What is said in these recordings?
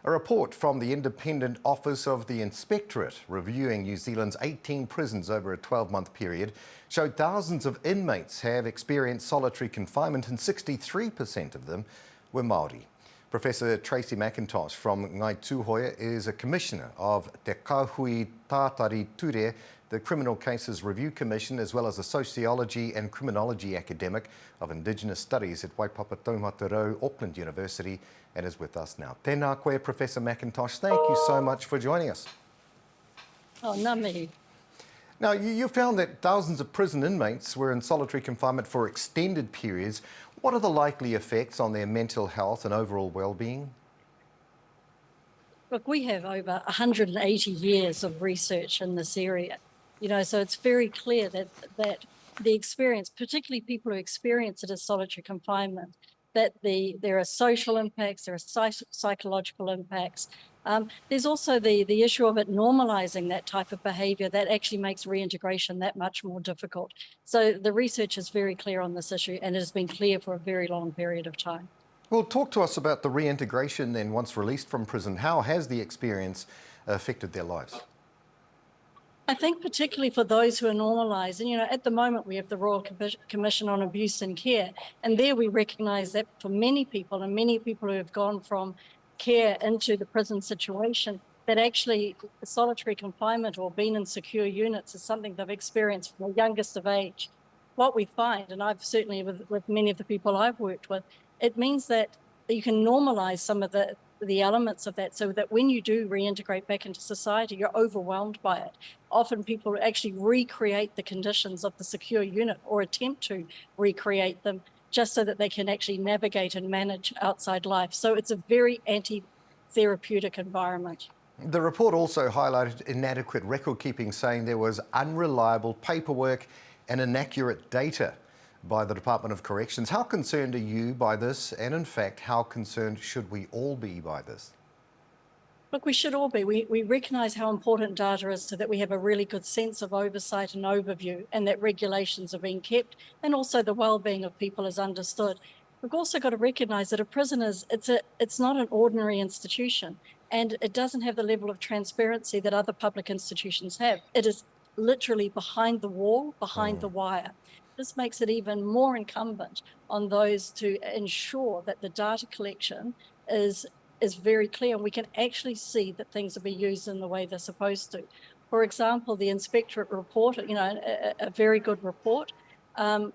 A report from the Independent Office of the Inspectorate reviewing New Zealand's 18 prisons over a 12-month period showed thousands of inmates have experienced solitary confinement and 63% of them were Māori. Professor Tracy McIntosh from Ngai Tūhoia is a commissioner of Te Kahui Tātari Ture, the Criminal Cases Review Commission, as well as a sociology and criminology academic of Indigenous Studies at Waipapa Taumaterau, Auckland University, and is with us now. Tēnā koe, Professor McIntosh. Thank you so much for joining us. Oh, ngā mihi. Now, you found that thousands of prison inmates were in solitary confinement for extended periods. What are the likely effects on their mental health and overall well-being? Look, we have over 180 years of research in this area, so it's very clear that the experience, particularly people who experience it as solitary confinement, that there are social impacts, there are psychological impacts. There's also the issue of it normalizing that type of behavior that actually makes reintegration that much more difficult. So the research is very clear on this issue, and it has been clear for a very long period of time. Well, talk to us about the reintegration then once released from prison. How has the experience affected their lives? I think particularly for those who are normalised, and at the moment we have the Royal Commission on Abuse and Care, and there we recognise that for many people who have gone from care into the prison situation, that actually solitary confinement or being in secure units is something they've experienced from the youngest of age. What we find, and I've certainly with many of the people I've worked with, it means that you can normalise some of the elements of that, so that when you do reintegrate back into society, you're overwhelmed by it. Often people actually recreate the conditions of the secure unit or attempt to recreate them just so that they can actually navigate and manage outside life. So it's a very anti-therapeutic environment. The report also highlighted inadequate record keeping, saying there was unreliable paperwork and inaccurate data by the Department of Corrections. How concerned are you by this? And in fact, how concerned should we all be by this? Look, we should all be. We recognise how important data is so that we have a really good sense of oversight and overview, and that regulations are being kept, and also the well-being of people is understood. We've also got to recognise that a prison it's not an ordinary institution, and it doesn't have the level of transparency that other public institutions have. It is literally behind the wall, behind the wire. This makes it even more incumbent on those to ensure that the data collection is very clear, and we can actually see that things are being used in the way they're supposed to. For example, the Inspectorate report, a very good report,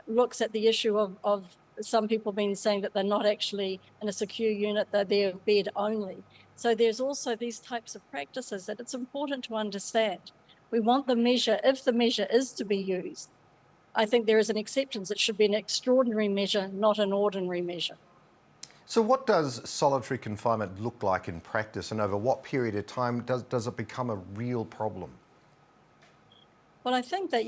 looks at the issue of some people being saying that they're not actually in a secure unit, they're there bed only. So there's also these types of practices that it's important to understand. We want the measure, if the measure is to be used, I think there is an acceptance. It should be an extraordinary measure, not an ordinary measure. So what does solitary confinement look like in practice, and over what period of time does it become a real problem? Well, I think that,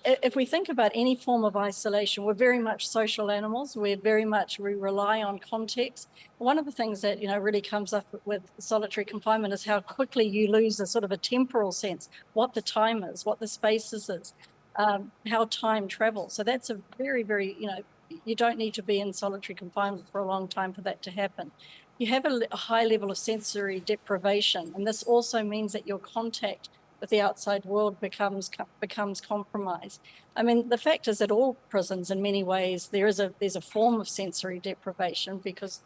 if we think about any form of isolation, we're very much social animals. We rely on context. One of the things that, really comes up with solitary confinement is how quickly you lose a sort of a temporal sense, what the time is, what the spaces is. How time travels. So that's a very, very, you don't need to be in solitary confinement for a long time for that to happen. You have a high level of sensory deprivation, and this also means that your contact with the outside world becomes compromised. I mean, the fact is that all prisons, in many ways, there's a form of sensory deprivation because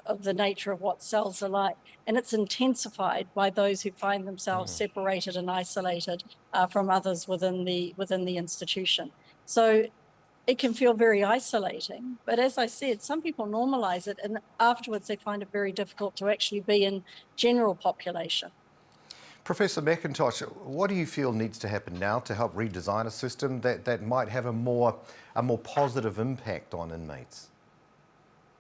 of the nature of what cells are like, and it's intensified by those who find themselves separated and isolated from others within the institution. So it can feel very isolating, but as I said, some people normalize it, and afterwards they find it very difficult to actually be in general population. Professor McIntosh, what do you feel needs to happen now to help redesign a system that might have a more positive impact on inmates?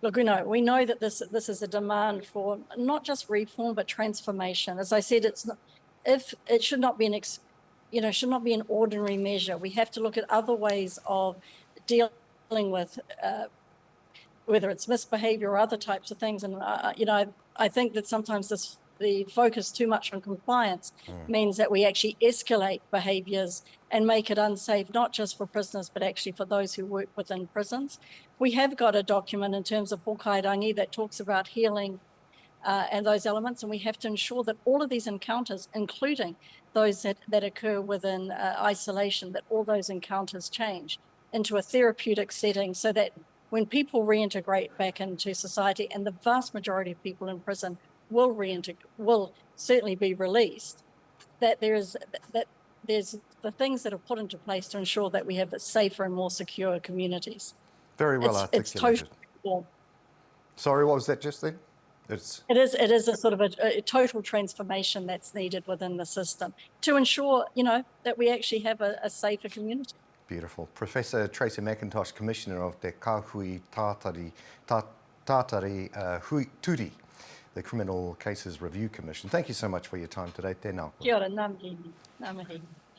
Look, we know that this is a demand for not just reform but transformation. As I said, it should not be an ordinary measure. We have to look at other ways of dealing with whether it's misbehaviour or other types of things. And I think that sometimes the focus too much on compliance means that we actually escalate behaviours and make it unsafe, not just for prisoners, but actually for those who work within prisons. We have got a document in terms of Pokairangi that talks about healing and those elements. And we have to ensure that all of these encounters, including those that occur within isolation, that all those encounters change into a therapeutic setting so that when people reintegrate back into society, and the vast majority of people in prison will certainly be released, that there's the things that are put into place to ensure that we have safer and more secure communities. Very well It's articulated. totally. Sorry, what was that just then? It is a sort of a total transformation that's needed within the system to ensure, that we actually have a safer community. Beautiful. Professor Tracy McIntosh, Commissioner of Te Kahui Tātari Turi, the Criminal Cases Review Commission. Thank you so much for your time today. Tēnā koe. Kia ora, ngā mihi.